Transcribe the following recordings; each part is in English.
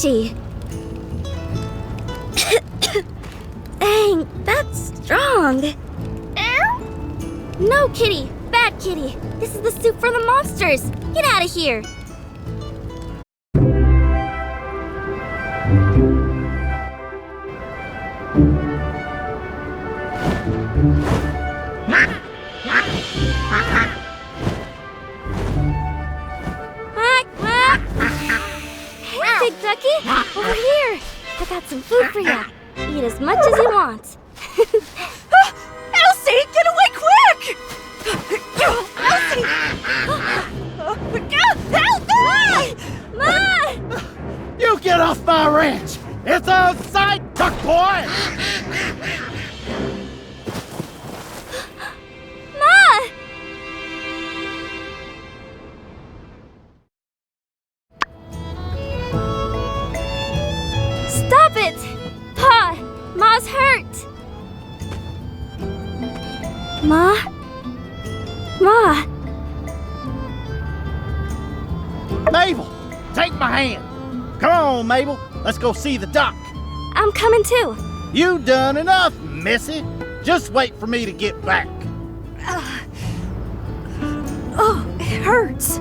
she? Dang, that's strong. No, kitty. Bad kitty. This is the soup for the monsters. Get out of here. Hey, Big Ducky. Over here. I got some food for you. Eat as much as you want. Elsie, get away quick! Elsie! Help me! Ma! You get off my ranch! It's outside, duck boy! Ma! Stop it! Pa! Ma's hurt! Ma? Ma! Mabel, take my hand. Come on, Mabel. Let's go see the doc. I'm coming too. You done enough, Missy. Just wait for me to get back. Oh, it hurts.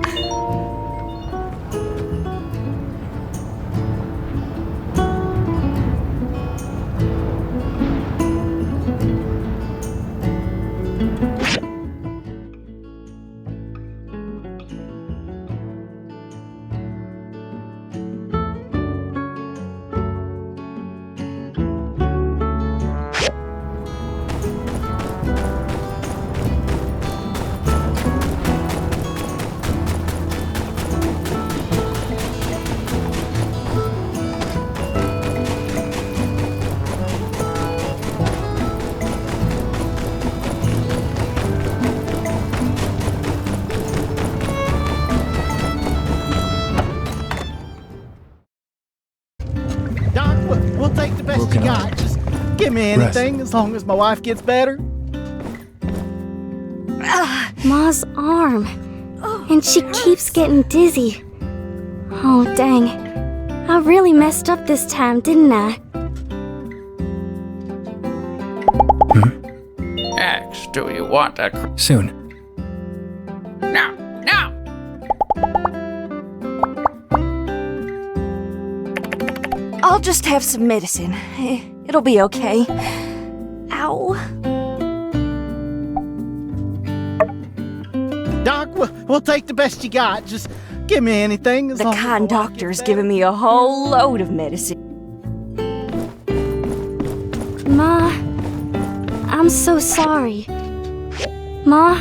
Doc, we'll take the best you got. Just give me anything as long as my wife gets better. Ma's arm. And she keeps getting dizzy. Oh, dang. I really messed up this time, didn't I? X, do you want a... Soon. No, no! I'll just have some medicine. It'll be okay. Ow. Doc, we'll take the best you got. Just give me anything as The long as my kind wife gets doctor's better. giving me a whole load of medicine. Ma, I'm so sorry. Ma?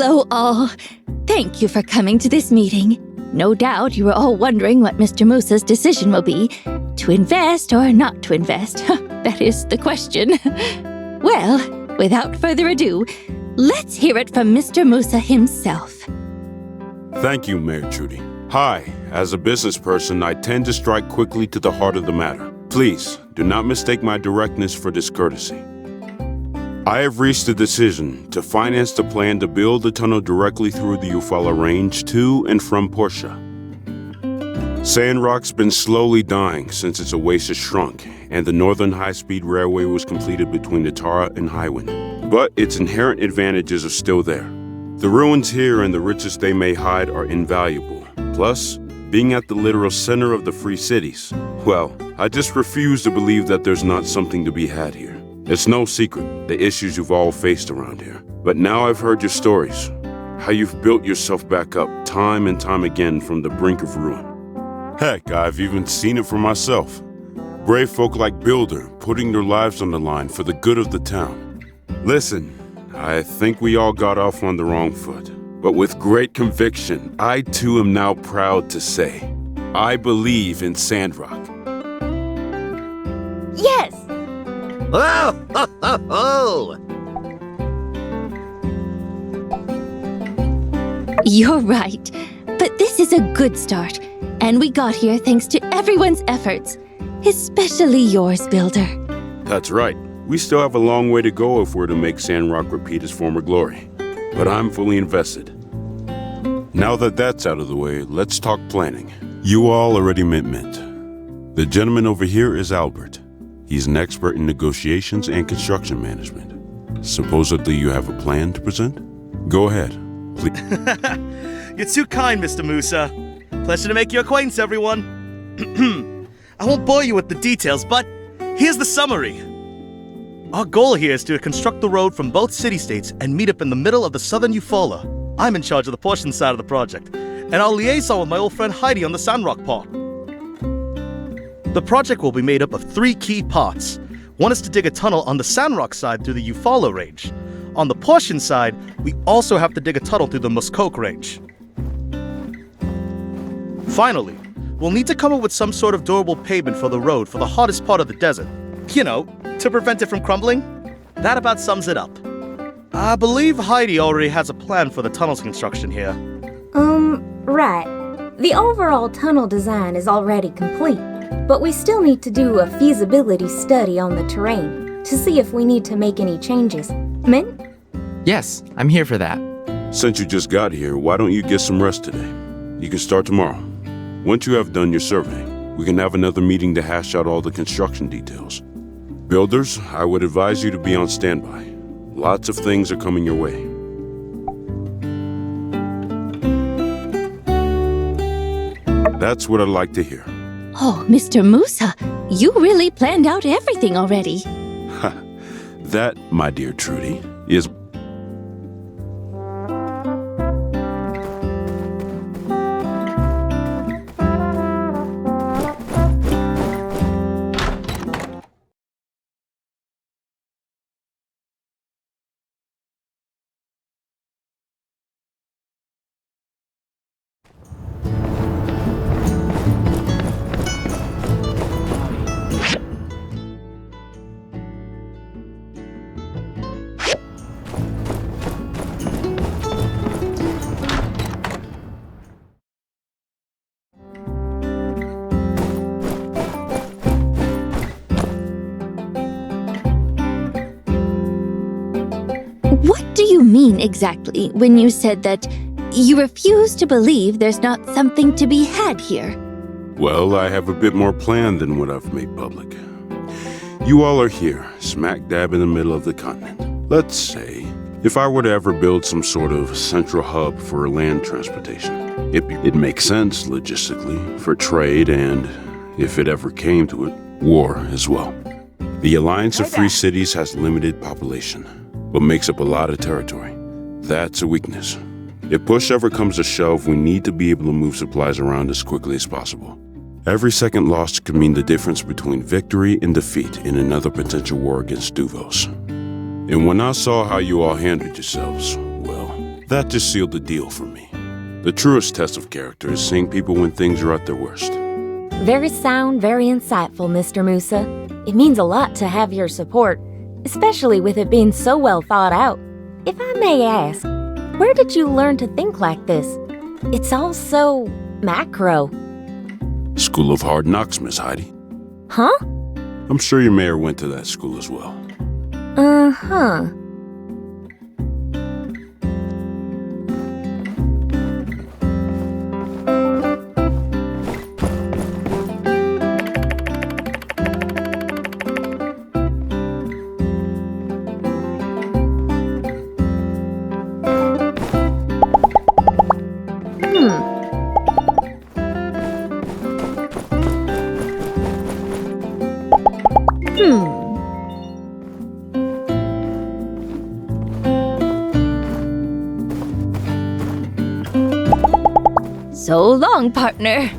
Hello, all. Thank you for coming to this meeting. No doubt you are all wondering what Mr. Musa's decision will be, to invest or not to invest. That is the question. Well, without further ado, let's hear it from Mr. Musa himself. Thank you, Mayor Trudy. Hi, as a business person, I tend to strike quickly to the heart of the matter. Please, do not mistake my directness for discourtesy. I have reached a decision to finance the plan to build a tunnel directly through the Eufaula Range to and from Portia. Sandrock's been slowly dying since its oasis shrunk, and the northern high-speed railway was completed between Natara and Highwind. But its inherent advantages are still there. The ruins here and the riches they may hide are invaluable. Plus, being at the literal center of the free cities, well, I just refuse to believe that there's not something to be had here. It's no secret, the issues you've all faced around here. But now I've heard your stories, how you've built yourself back up time and time again from the brink of ruin. Heck, I've even seen it for myself. Brave folk like Builder putting their lives on the line for the good of the town. Listen, I think we all got off on the wrong foot. But with great conviction, I too am now proud to say, I believe in Sandrock. Yes! Oh, ho, ho, ho. You're right, but this is a good start, and we got here thanks to everyone's efforts, especially yours, Builder. That's right. We still have a long way to go if we're to make Sandrock repeat its former glory. But I'm fully invested. Now that that's out of the way, let's talk planning. You all already met Mint. The gentleman over here is Albert. He's an expert in negotiations and construction management. Supposedly you have a plan to present? Go ahead, please. You're too kind, Mr. Musa. Pleasure to make your acquaintance, everyone. I won't bore you with the details, but here's the summary. Our goal here is to construct the road from both city-states and meet up in the middle of the southern Eufaula. I'm in charge of the portion side of the project, and I'll liaison with my old friend Heidi on the Sandrock part. The project will be made up of 3 key parts. One is to dig a tunnel on the Sandrock side through the Eufaula Range. On the portion side, we also have to dig a tunnel through the Muskoke Range. Finally, we'll need to come up with some sort of durable pavement for the road for the hottest part of the desert. You know, to prevent it from crumbling. That about sums it up. I believe Heidi already has a plan for the tunnel's construction here. Right. The overall tunnel design is already complete, but we still need to do a feasibility study on the terrain to see if we need to make any changes. Mint? Yes, I'm here for that. Since you just got here, why don't you get some rest today? You can start tomorrow. Once you have done your survey, we can have another meeting to hash out all the construction details. Builders, I would advise you to be on standby. Lots of things are coming your way. That's what I'd like to hear. Oh, Mr. Musa, you really planned out everything already. That, my dear Trudy, is... What do you mean exactly when you said that you refuse to believe there's not something to be had here? Well, I have a bit more planned than what I've made public. You all are here, smack dab in the middle of the continent. Let's say, if I were to ever build some sort of central hub for land transportation, it makes sense logistically for trade and, if it ever came to it, war as well. The Alliance of Free Cities has limited population, but makes up a lot of territory. That's a weakness. If push ever comes to shove, we need to be able to move supplies around as quickly as possible. Every second lost could mean the difference between victory and defeat in another potential war against Duvos. And when I saw how you all handled yourselves, well, That just sealed the deal for me. The truest test of character is seeing people when things are at their worst. Very sound, very insightful, Mr. Musa. It means a lot to have your support, especially with it being so well thought out. If I may ask, where did you learn to think like this? It's all so macro. School of Hard Knocks, Miss Heidi. Huh? I'm sure your mayor went to that school as well. Uh-huh. So long, partner.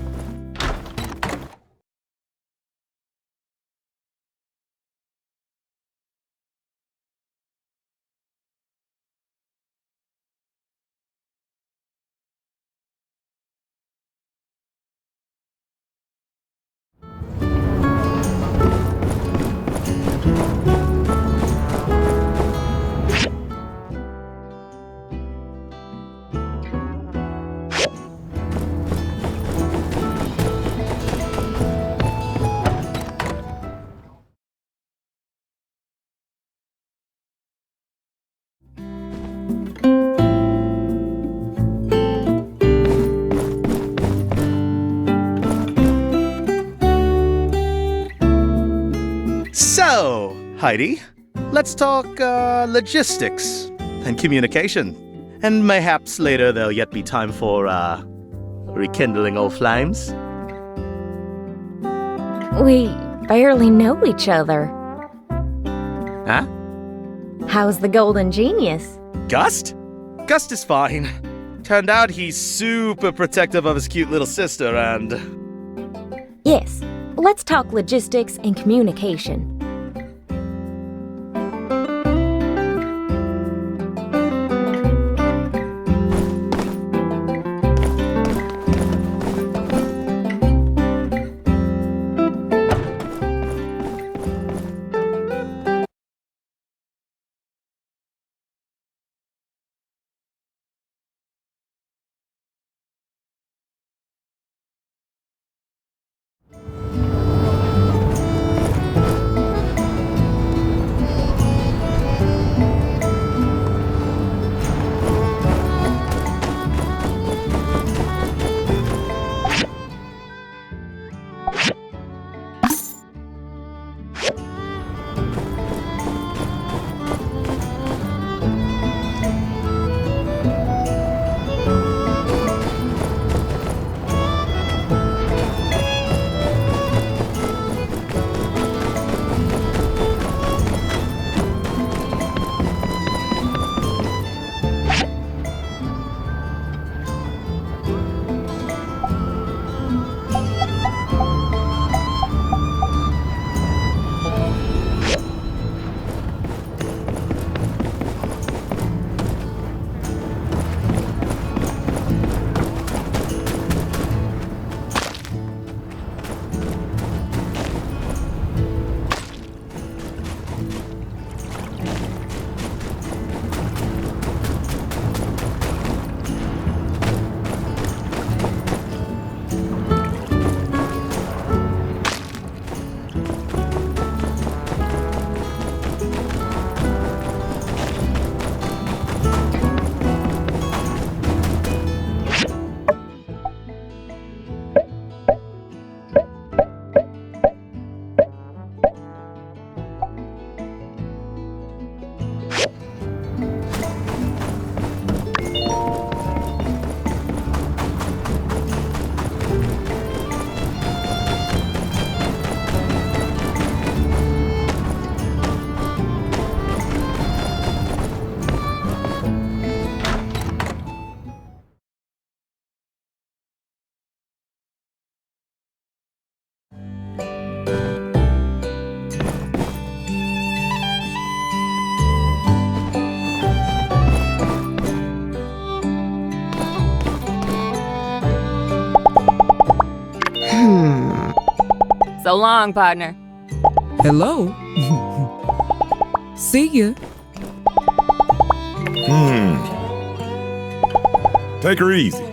So, Heidi, let's talk logistics and communication. And mayhaps later there'll yet be time for rekindling old flames. We barely know each other. Huh? How's the Golden Genius? Gust? Gust is fine. Turned out he's super protective of his cute little sister and... Yes, let's talk logistics and communication. So long, partner. Hello. See ya. Take her easy.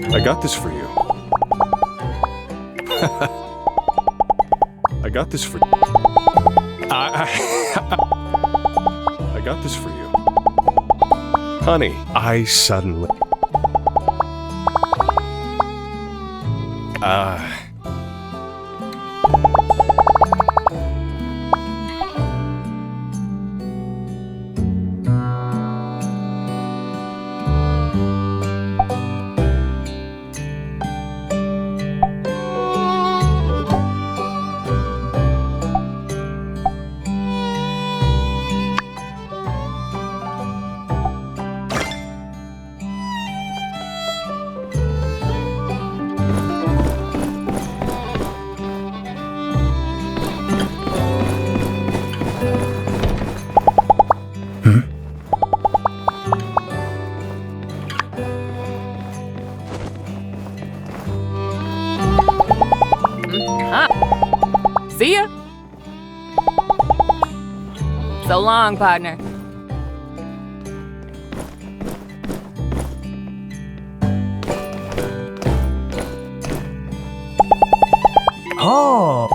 I got this for you. I got this for I got this for you. Honey, I suddenly... See ya. So long, partner. Oh.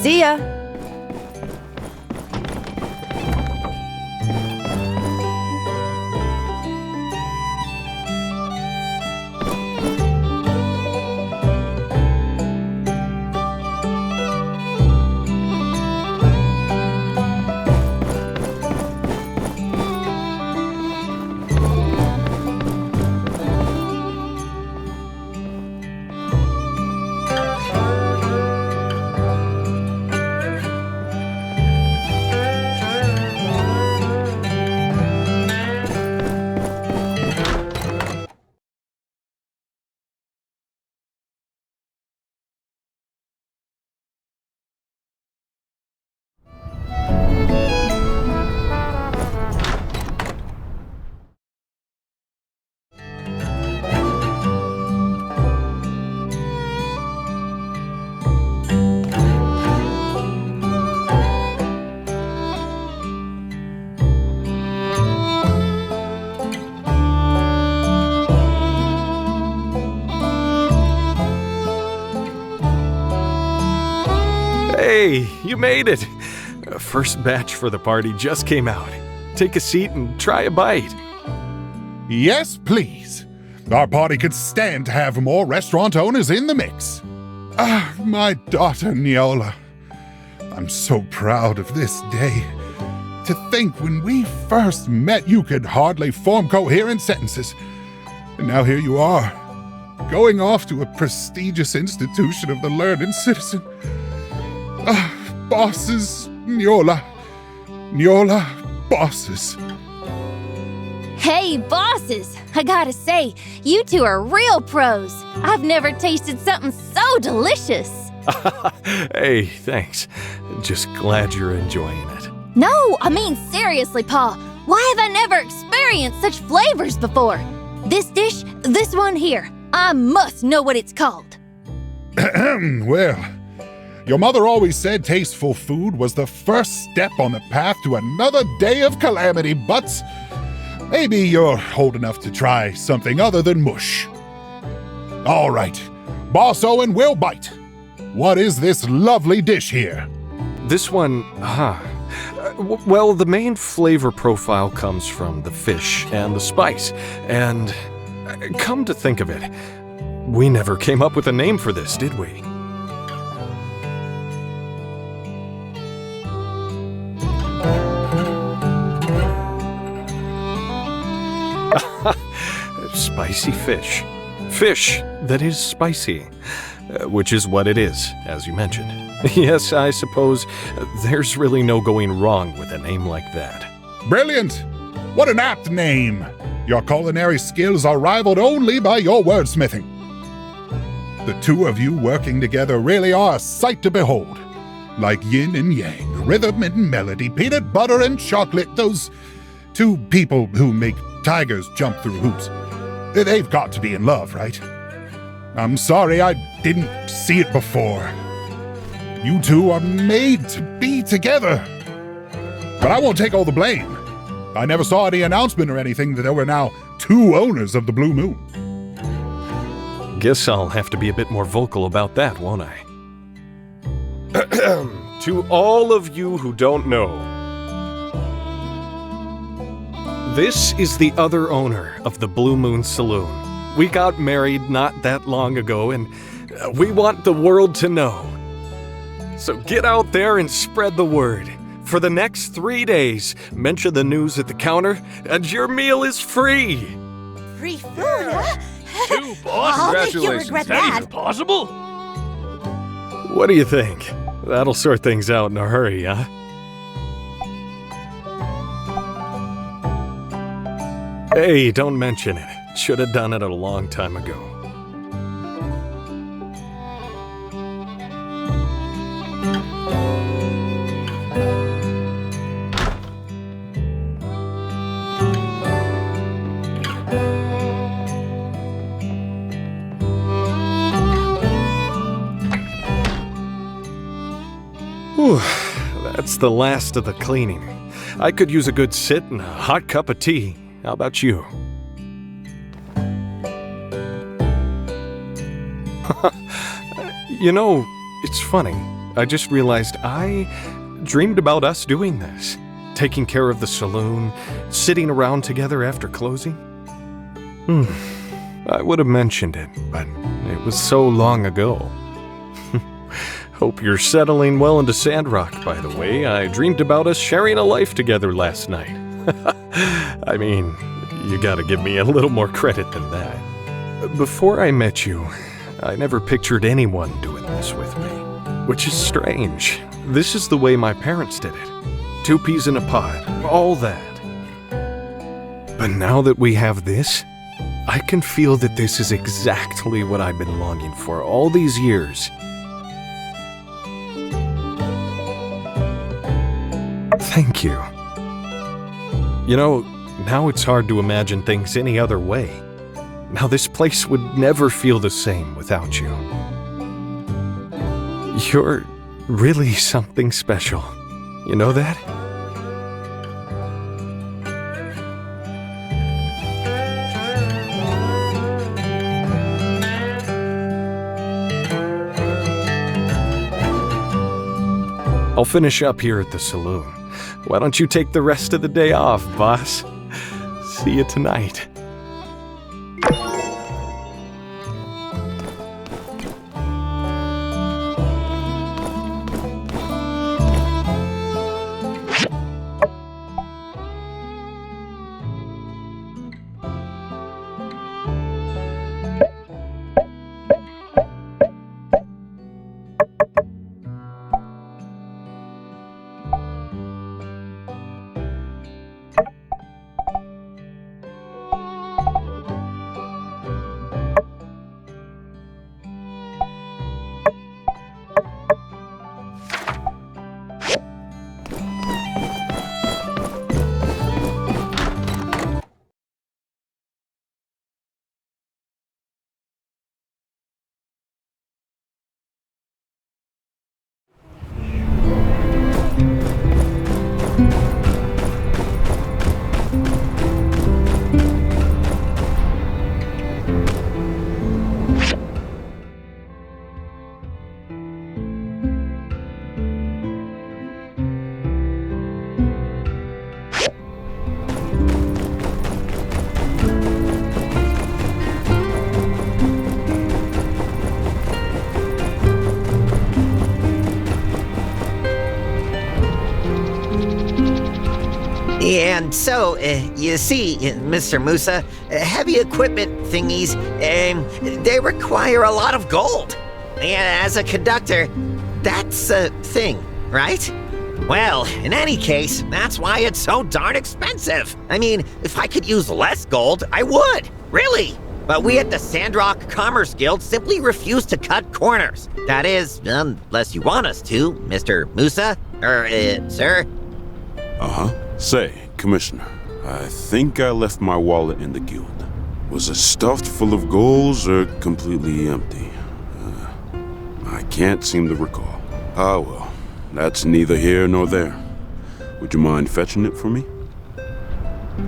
See ya. Hey, you made it! First batch for the party just came out. Take a seat and try a bite. Yes, please. Our party could stand to have more restaurant owners in the mix. Ah, my daughter Neola. I'm so proud of this day. To think when we first met, you could hardly form coherent sentences. And now here you are, going off to a prestigious institution of the learned citizen. Ah, bosses, Neola. Neola, bosses. Hey, bosses! I gotta say, you two are real pros. I've never tasted something so delicious. Hey, thanks. Just glad you're enjoying it. No, I mean seriously, Pa. Why have I never experienced such flavors before? This dish, this one here, I must know what it's called. Well, your mother always said tasteful food was the first step on the path to another day of calamity, but maybe you're old enough to try something other than mush. All right, Boss Owen will bite. What is this lovely dish here? This one, well, the main flavor profile comes from the fish and the spice, and come to think of it, we never came up with a name for this, did we? Spicy fish. Fish that is spicy. Which is what it is, as you mentioned. Yes, I suppose there's really no going wrong with a name like that. Brilliant! What an apt name! Your culinary skills are rivaled only by your wordsmithing. The two of you working together really are a sight to behold. Like yin and yang, rhythm and melody, peanut butter and chocolate, those two people who make tigers jump through hoops. They've got to be in love, right? I'm sorry I didn't see it before. You two are made to be together. But I won't take all the blame. I never saw any announcement or anything that there were now two owners of the Blue Moon. Guess I'll have to be a bit more vocal about that, won't I? To all of you who don't know, this is the other owner of the Blue Moon Saloon. We got married not that long ago, and we want the world to know. So get out there and spread the word. For the next 3 days, mention the news at the counter, and your meal is free. Free food, huh? Two, boss. I'll make you regret that. Even possible? What do you think? That'll sort things out in a hurry, huh? Hey, don't mention it. Should have done it a long time ago. Whew, that's the last of the cleaning. I could use a good sit and a hot cup of tea. How about you? You know, it's funny. I just realized I dreamed about us doing this. Taking care of the saloon, sitting around together after closing. I would have mentioned it, but it was so long ago. Hope you're settling well into Sandrock, by the way. I dreamed about us sharing a life together last night. I mean, you gotta give me a little more credit than that. Before I met you, I never pictured anyone doing this with me. Which is strange. This is the way my parents did it. 2 peas in a pod, all that. But now that we have this, I can feel that this is exactly what I've been longing for all these years. Thank you. You know, now it's hard to imagine things any other way. Now this place would never feel the same without you. You're really something special. You know that? I'll finish up here at the saloon. Why don't you take the rest of the day off, boss? See you tonight. And so, you see, Mr. Musa, heavy equipment thingies, they require a lot of gold. And as a conductor, that's a thing, right? Well, in any case, that's why it's so darn expensive. I mean, if I could use less gold, I would, really. But we at the Sandrock Commerce Guild simply refuse to cut corners. That is, unless you want us to, Mr. Musa, sir. Say, Commissioner, I think I left my wallet in the guild. Was it stuffed full of golds or completely empty? I can't seem to recall. Ah, well, that's neither here nor there. Would you mind fetching it for me?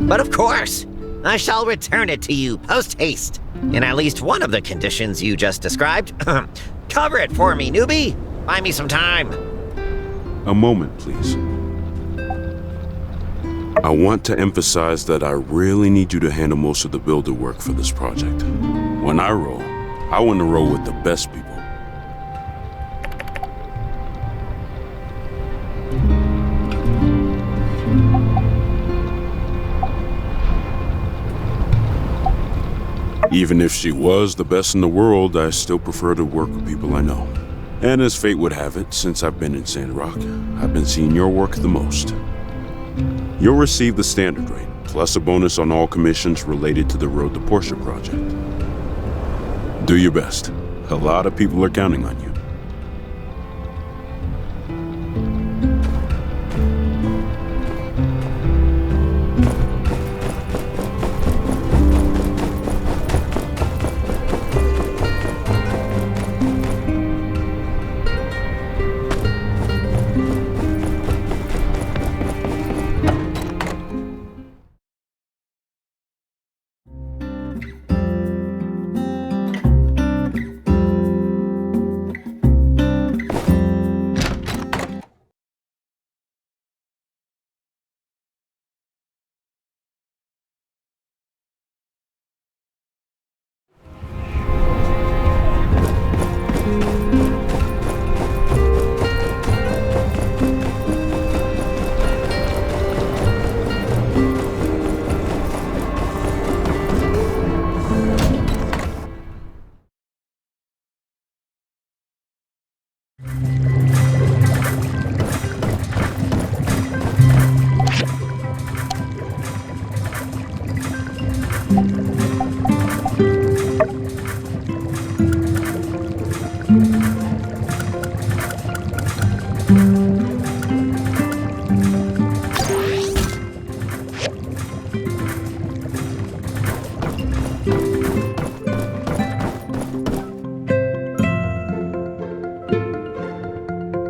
But of course, I shall return it to you post-haste. In at least one of the conditions you just described. Cover it for me, newbie. Buy me some time. A moment, please. I want to emphasize that I really need you to handle most of the builder work for this project. When I roll, I want to roll with the best people. Even if she was the best in the world, I still prefer to work with people I know. And as fate would have it, since I've been in Sandrock, I've been seeing your work the most. You'll receive the standard rate, plus a bonus on all commissions related to the Road to Portia project. Do your best. A lot of people are counting on you.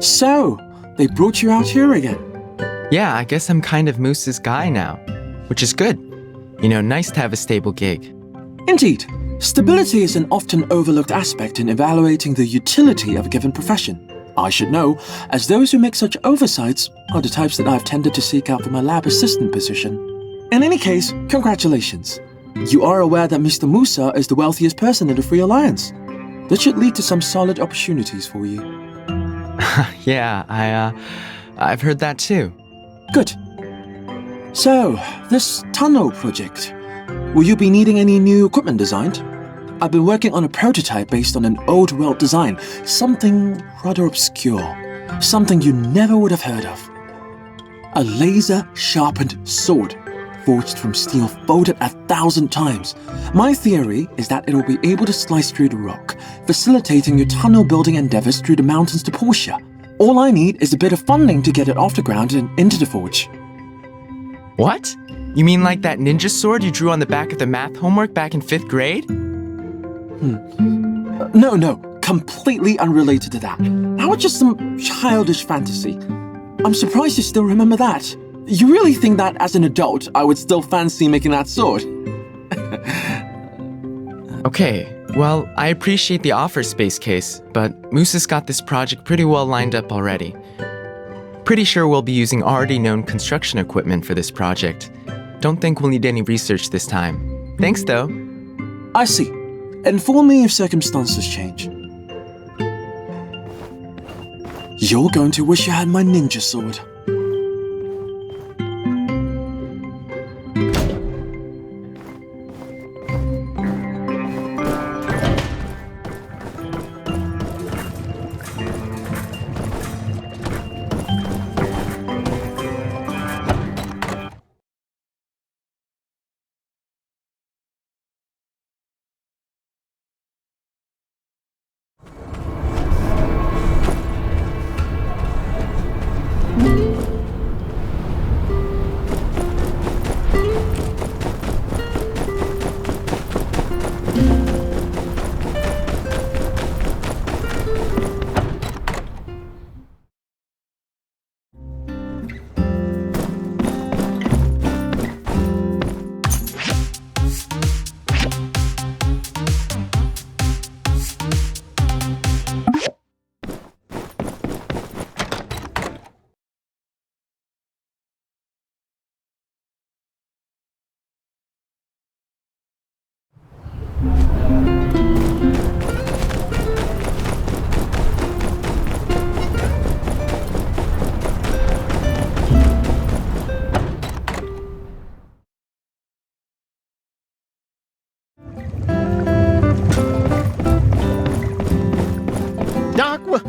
So, they brought you out here again? Yeah, I guess I'm kind of Moose's guy now, which is good. You know, nice to have a stable gig. Indeed. Stability is an often overlooked aspect in evaluating the utility of a given profession. I should know, as those who make such oversights are the types that I've tended to seek out for my lab assistant position. In any case, congratulations. You are aware that Mr. Musa is the wealthiest person in the Free Alliance. That should lead to some solid opportunities for you. Yeah, I've heard that too. Good. So, this tunnel project, will you be needing any new equipment designed? I've been working on a prototype based on an old world design, something rather obscure, something you never would have heard of. A laser-sharpened sword, forged from steel folded 1,000 times. My theory is that it'll be able to slice through the rock, facilitating your tunnel building endeavors through the mountains to Portia. All I need is a bit of funding to get it off the ground and into the forge. What? You mean like that ninja sword you drew on the back of the math homework back in 5th grade? No, completely unrelated to that. That was just some childish fantasy. I'm surprised you still remember that. You really think that as an adult, I would still fancy making that sword? Okay, well, I appreciate the offer, Space Case, but Moose has got this project pretty well lined up already. Pretty sure we'll be using already known construction equipment for this project. Don't think we'll need any research this time. Thanks, though. I see. Inform me if circumstances change. You're going to wish you had my ninja sword.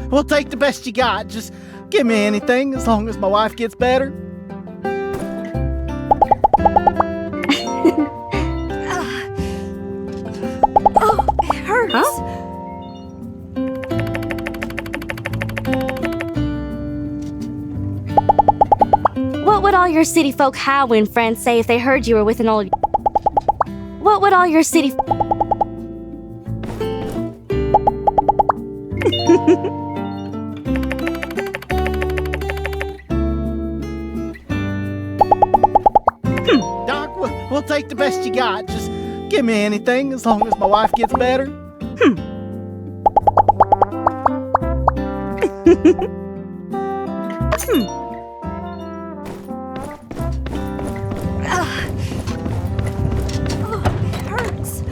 we'll take the best you got. Just give me anything as long as my wife gets better. Oh, it hurts. Huh? What would all your city folk Highwind friends say if they heard you were with an old... What would all your city... Doc, we'll take the best you got. Just give me anything as long as my wife gets better. Oh, it hurts.